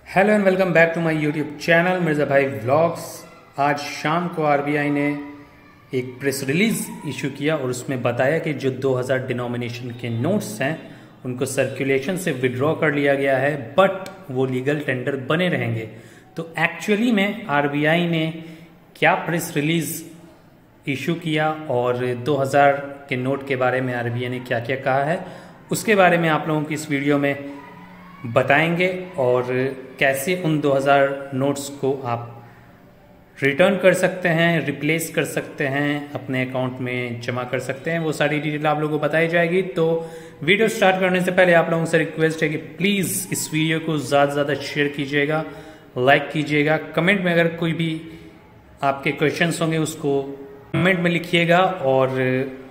Hello and welcome back to my YouTube channel Mirza Bhai vlogs. आज शाम को आरबीआई ने एक प्रेस रिलीज इशू किया और उसमें बताया कि जो 2000 डिनोमिनेशन के नोट्स हैं उनको सर्कुलेशन से विड्रॉ कर लिया गया है, बट वो लीगल टेंडर बने रहेंगे। तो एक्चुअली में आरबीआई ने क्या प्रेस रिलीज इशू किया और 2000 के नोट के बारे में आरबीआई ने क्या क्या कहा है, उसके बारे में आप लोगों की इस वीडियो में बताएंगे और कैसे उन 2000 नोट्स को आप रिटर्न कर सकते हैं, रिप्लेस कर सकते हैं, अपने अकाउंट में जमा कर सकते हैं। वो सारी डिटेल आप लोगों को बताई जाएगी। तो वीडियो स्टार्ट करने से पहले आप लोगों से रिक्वेस्ट है कि प्लीज़ इस वीडियो को ज़्यादा से ज़्यादा शेयर कीजिएगा, लाइक कीजिएगा। कमेंट में अगर कोई भी आपके क्वेश्चंस होंगे उसको कमेंट में लिखिएगा और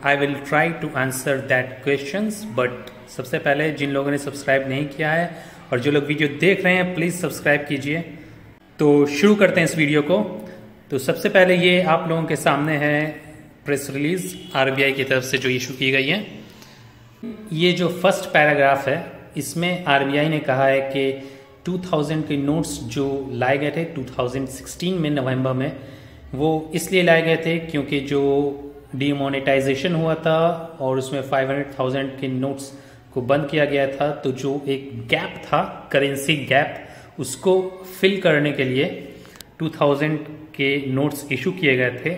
I will try to answer that questions. But सबसे पहले जिन लोगों ने सब्सक्राइब नहीं किया है और जो लोग वीडियो देख रहे हैं प्लीज़ सब्सक्राइब कीजिए। तो शुरू करते हैं इस वीडियो को। तो सबसे पहले ये आप लोगों के सामने है प्रेस रिलीज आरबीआई की तरफ से जो इशू की गई है। ये जो फर्स्ट पैराग्राफ है इसमें आरबीआई ने कहा है कि 2000 के नोट्स जो लाए गए थे 2016 में नवंबर में, वो इसलिए लाए गए थे क्योंकि जो डीमोनेटाइजेशन हुआ था और उसमें 500,000 के नोट्स को बंद किया गया था, तो जो एक गैप था, करेंसी गैप, उसको फिल करने के लिए 2000 के नोट्स इशू किए गए थे।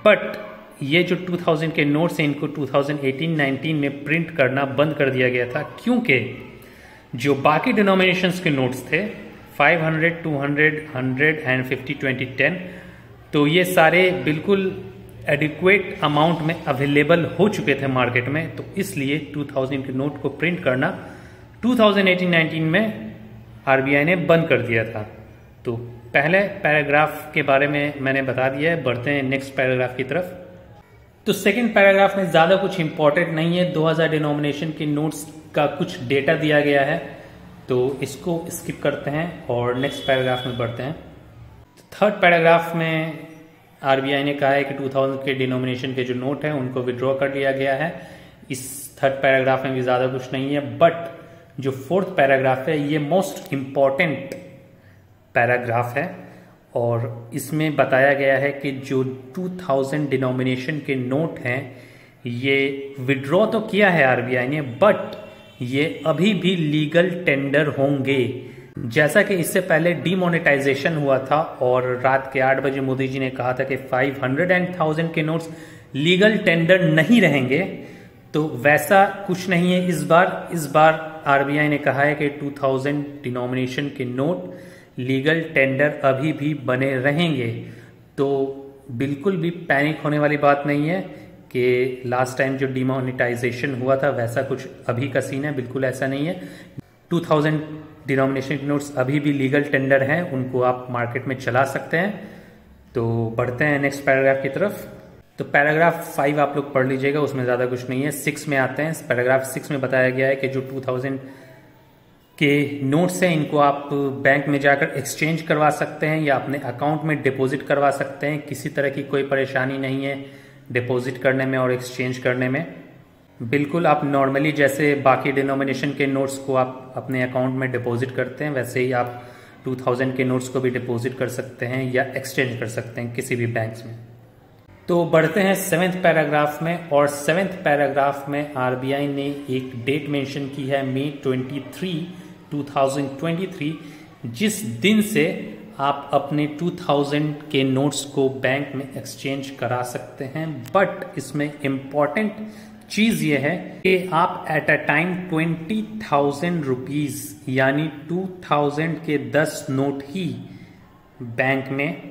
बट ये जो 2000 के नोट्स हैं इनको 2018-19 में प्रिंट करना बंद कर दिया गया था, क्योंकि जो बाकी डिनोमिनेशंस के नोट्स थे 500, 200, 100 एंड 50, 20, 10, तो ये सारे बिल्कुल एडिक्वेट अमाउंट में अवेलेबल हो चुके थे मार्केट में। तो इसलिए 2000 के नोट को प्रिंट करना 2018-19 में आरबीआई ने बंद कर दिया था। तो पहले पैराग्राफ के बारे में मैंने बता दिया है, बढ़ते हैं नेक्स्ट पैराग्राफ की तरफ। तो सेकंड पैराग्राफ में ज़्यादा कुछ इंपॉर्टेंट नहीं है, 2000 डिनोमिनेशन के नोट्स का कुछ डेटा दिया गया है, तो इसको स्किप करते हैं और नेक्स्ट पैराग्राफ में बढ़ते हैं। थर्ड पैराग्राफ में आरबीआई ने कहा है कि 2000 के डिनोमिनेशन के जो नोट हैं उनको विड्रॉ कर लिया गया है। इस थर्ड पैराग्राफ में भी ज़्यादा कुछ नहीं है, बट जो फोर्थ पैराग्राफ है ये मोस्ट इम्पॉर्टेंट पैराग्राफ है और इसमें बताया गया है कि जो 2000 डिनोमिनेशन के नोट हैं ये विड्रॉ तो किया है आरबीआई ने, बट ये अभी भी लीगल टेंडर होंगे। जैसा कि इससे पहले डीमोनेटाइजेशन हुआ था और रात के 8 बजे मोदी जी ने कहा था कि 500 एंड 1000 के नोट्स लीगल टेंडर नहीं रहेंगे, तो वैसा कुछ नहीं है इस बार आरबीआई ने कहा है कि 2000 डिनोमिनेशन के नोट लीगल टेंडर अभी भी बने रहेंगे। तो बिल्कुल भी पैनिक होने वाली बात नहीं है कि लास्ट टाइम जो डीमोनेटाइजेशन हुआ था वैसा कुछ अभी का सीन है, बिल्कुल ऐसा नहीं है। 2000 डिनोमिनेशन के नोट्स अभी भी लीगल टेंडर हैं, उनको आप मार्केट में चला सकते हैं। तो बढ़ते हैं नेक्स्ट पैराग्राफ की तरफ। तो पैराग्राफ 5 आप लोग पढ़ लीजिएगा, उसमें ज़्यादा कुछ नहीं है। 6 में आते हैं। पैराग्राफ 6 में बताया गया है कि जो 2000 के नोट्स हैं इनको आप बैंक में जाकर एक्सचेंज करवा सकते हैं या अपने अकाउंट में डिपॉजिट करवा सकते हैं। किसी तरह की कोई परेशानी नहीं है डिपॉजिट करने में और एक्सचेंज करने में। बिल्कुल आप नॉर्मली जैसे बाकी डिनोमिनेशन के नोट्स को आप अपने अकाउंट में डिपॉजिट करते हैं वैसे ही आप 2000 के नोट्स को भी डिपॉजिट कर सकते हैं या एक्सचेंज कर सकते हैं किसी भी बैंक्स में। तो बढ़ते हैं 7th पैराग्राफ में और 7th पैराग्राफ में आरबीआई ने एक डेट मेंशन की है मई 23, 2023, जिस दिन से आप अपने 2000 के नोट्स को बैंक में एक्सचेंज करा सकते हैं। बट इसमें इम्पॉर्टेंट चीज ये है कि आप एट अ टाइम 20,000 रुपीज यानी 2000 के 10 नोट ही बैंक में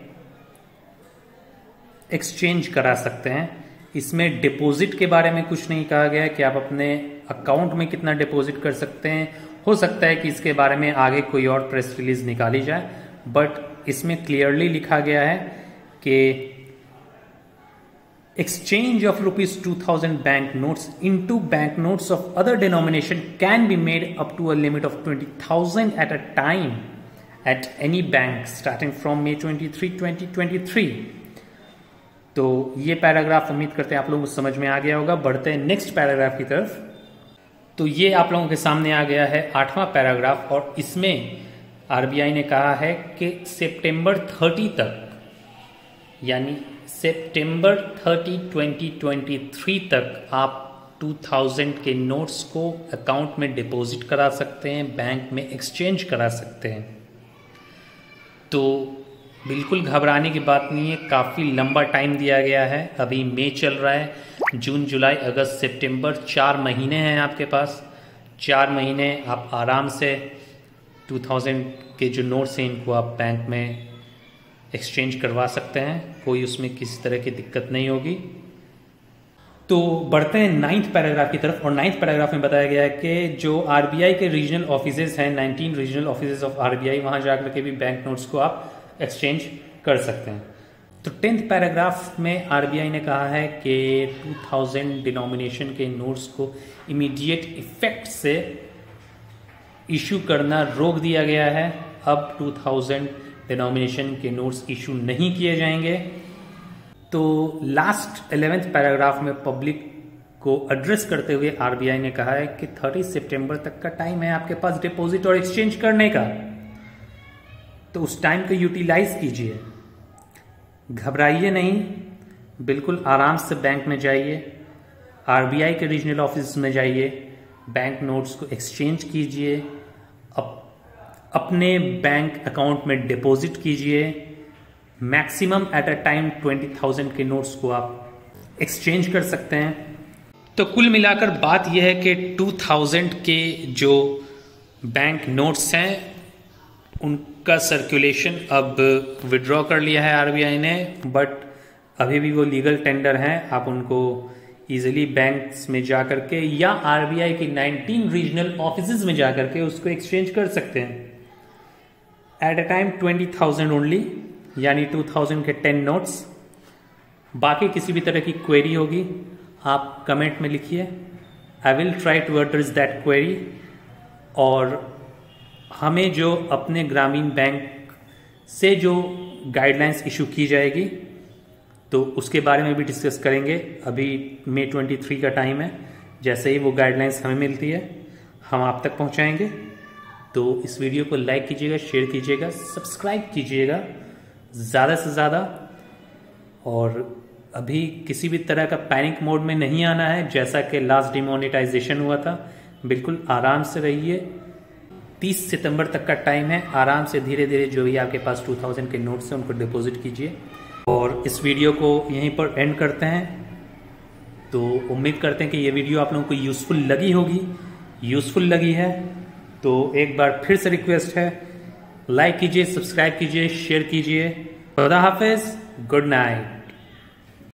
एक्सचेंज करा सकते हैं। इसमें डिपॉजिट के बारे में कुछ नहीं कहा गया है कि आप अपने अकाउंट में कितना डिपॉजिट कर सकते हैं। हो सकता है कि इसके बारे में आगे कोई और प्रेस रिलीज निकाली जाए, बट इसमें क्लियरली लिखा गया है कि exchange of rupees 2000 bank notes into bank notes of other denomination can be made up to a limit of 20,000 at a time at any bank starting from May 23, 2023। तो ये paragraph उम्मीद करते हैं आप लोगों को समझ में आ गया होगा। बढ़ते हैं नेक्स्ट पैराग्राफ की तरफ। तो ये आप लोगों के सामने आ गया है 8वां पैराग्राफ और इसमें आरबीआई ने कहा है कि सितंबर 30 तक, यानी सितंबर 30, 2023 तक आप 2000 के नोट्स को अकाउंट में डिपॉजिट करा सकते हैं, बैंक में एक्सचेंज करा सकते हैं। तो बिल्कुल घबराने की बात नहीं है, काफ़ी लंबा टाइम दिया गया है। अभी मई चल रहा है, जून, जुलाई, अगस्त, सितंबर, 4 महीने हैं आपके पास। 4 महीने आप आराम से 2000 के जो नोट्स हैं इनको आप बैंक में एक्सचेंज करवा सकते हैं, कोई उसमें किसी तरह की दिक्कत नहीं होगी। तो बढ़ते हैं 9th पैराग्राफ की तरफ, और 9th पैराग्राफ में बताया गया है कि जो आरबीआई के रीजनल ऑफिसेज हैं, 19 रीजनल ऑफिसेज ऑफ आरबीआई, वहां जाकर के भी बैंक नोट्स को आप एक्सचेंज कर सकते हैं। तो 10th पैराग्राफ में आरबीआई ने कहा है कि 2000 डिनोमिनेशन के नोट्स को इमीडिएट इफेक्ट से इशू करना रोक दिया गया है। अब 2000 डिनोमिनेशन के नोट्स इशू नहीं किए जाएंगे। तो लास्ट 11th पैराग्राफ में पब्लिक को एड्रेस करते हुए आरबीआई ने कहा है कि 30 सितंबर तक का टाइम है आपके पास डिपॉजिट और एक्सचेंज करने का, तो उस टाइम को यूटिलाइज कीजिए, घबराइए नहीं, बिल्कुल आराम से बैंक में जाइए, आरबीआई के रीजनल ऑफिस में जाइए, बैंक नोट्स को एक्सचेंज कीजिए, अपने बैंक अकाउंट में डिपॉजिट कीजिए। मैक्सिमम एट अ टाइम 20,000 के नोट्स को आप एक्सचेंज कर सकते हैं। तो कुल मिलाकर बात यह है कि 2000 के जो बैंक नोट्स हैं उनका सर्कुलेशन अब विड्रॉ कर लिया है आरबीआई ने, बट अभी भी वो लीगल टेंडर हैं। आप उनको इजीली बैंक्स में जाकर के या आरबीआई की 19 रीजनल ऑफिसेज में जाकर के उसको एक्सचेंज कर सकते हैं। एट अ टाइम 20,000 ओनली, यानी 2000 के 10 नोट्स। बाकी किसी भी तरह की क्वेरी होगी आप कमेंट में लिखिए, I will try to address that query. और हमें जो अपने ग्रामीण बैंक से जो गाइडलाइंस इशू की जाएगी तो उसके बारे में भी डिस्कस करेंगे। अभी मई 23 का टाइम है, जैसे ही वो गाइडलाइंस हमें मिलती है हम आप तक पहुंचाएंगे। तो इस वीडियो को लाइक कीजिएगा, शेयर कीजिएगा, सब्सक्राइब कीजिएगा ज़्यादा से ज़्यादा। और अभी किसी भी तरह का पैनिक मोड में नहीं आना है, जैसा कि लास्ट डिमोनेटाइजेशन हुआ था। बिल्कुल आराम से रहिए, 30 सितंबर तक का टाइम है, आराम से धीरे धीरे जो भी आपके पास 2000 के नोट्स हैं उनको डिपॉजिट कीजिए। और इस वीडियो को यहीं पर एंड करते हैं। तो उम्मीद करते हैं कि ये वीडियो आप लोगों को यूज़फुल लगी होगी। यूज़फुल लगी है तो एक बार फिर से रिक्वेस्ट है, लाइक कीजिए, सब्सक्राइब कीजिए, शेयर कीजिए। खुदा हाफिज, गुड नाइट।